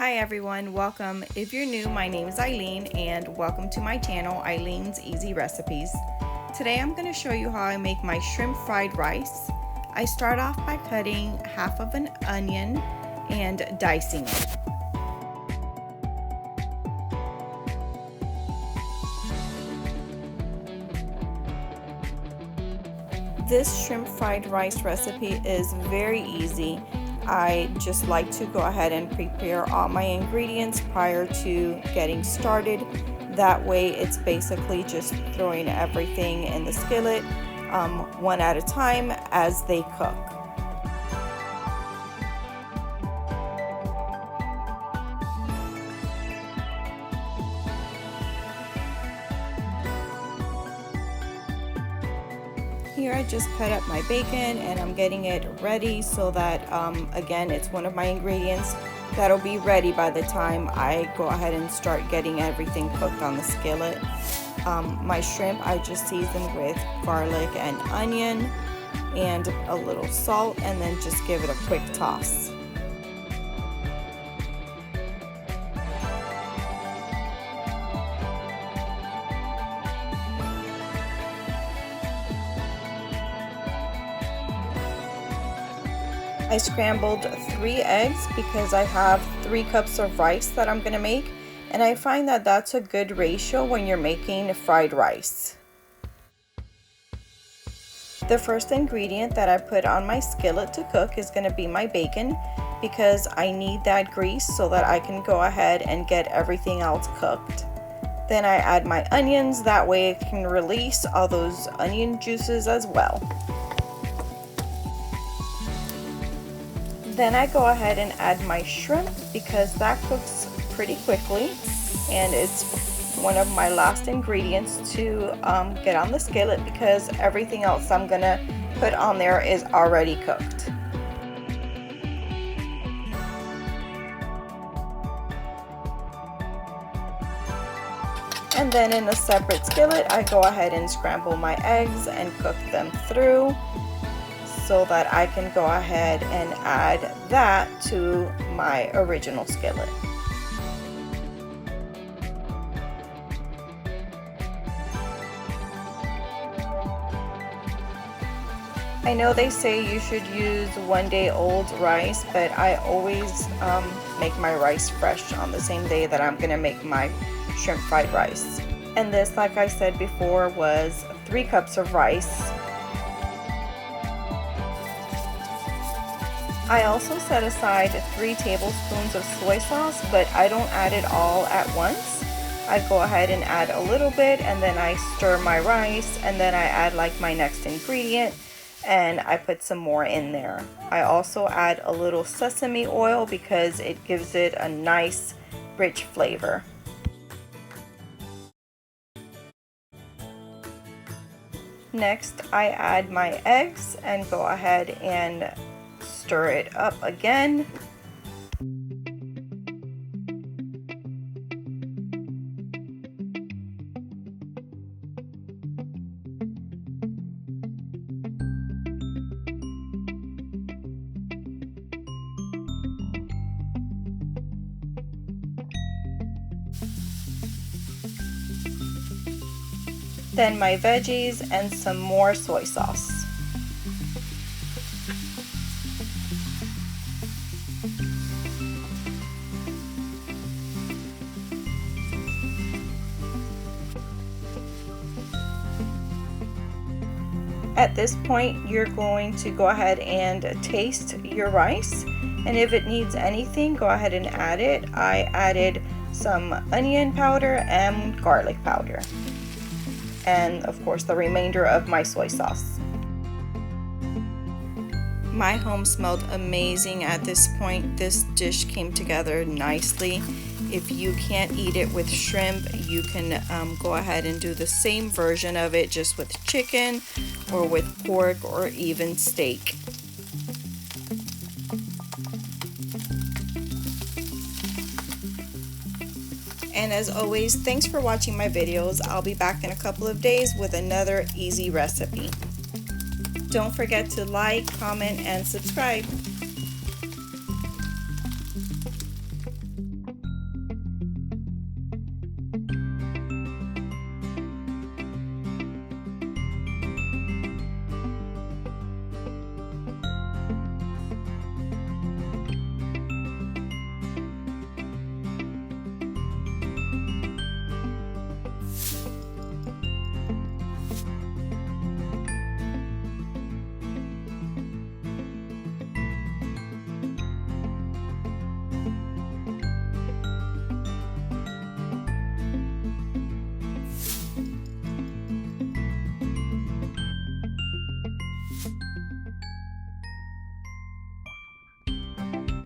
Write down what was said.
Hi everyone, welcome. If you're new, my name is Eileen and welcome to my channel, Eileen's Easy Recipes. Today I'm going to show you how I make my shrimp fried rice. I start off by cutting half of an onion and dicing it. This shrimp fried rice recipe is very easy. I just like to go ahead and prepare all my ingredients prior to getting started. That way it's basically just throwing everything in the skillet one at a time as they cook. Here I just cut up my bacon and I'm getting it ready so that again, it's one of my ingredients that'll be ready by the time I go ahead and start getting everything cooked on the skillet. My shrimp I just seasoned with garlic and onion and a little salt, and then just give it a quick toss. I scrambled 3 eggs because I have 3 cups of rice that I'm going to make, and I find that that's a good ratio when you're making fried rice. The first ingredient that I put on my skillet to cook is going to be my bacon, because I need that grease so that I can go ahead and get everything else cooked. Then I add my onions, that way it can release all those onion juices as well. Then I go ahead and add my shrimp because that cooks pretty quickly, and it's one of my last ingredients to get on the skillet because everything else I'm gonna put on there is already cooked. And then in a separate skillet I go ahead and scramble my eggs and cook them through, so that I can go ahead and add that to my original skillet. I know they say you should use 1-day-old rice, but I always make my rice fresh on the same day that I'm gonna make my shrimp fried rice. And this, like I said before, was 3 cups of rice. I also set aside 3 tablespoons of soy sauce, but I don't add it all at once. I go ahead and add a little bit, and then I stir my rice, and then I add like my next ingredient, and I put some more in there. I also add a little sesame oil because it gives it a nice rich flavor. Next, I add my eggs and go ahead and stir it up again. Then my veggies and some more soy sauce. At this point, you're going to go ahead and taste your rice, and if it needs anything, go ahead and add it. I added some onion powder and garlic powder, and of course the remainder of my soy sauce. My home smelled amazing at this point. This dish came together nicely. If you can't eat it with shrimp, you can go ahead and do the same version of it just with chicken or with pork or even steak. And as always, thanks for watching my videos. I'll be back in a couple of days with another easy recipe. Don't forget to like, comment, and subscribe.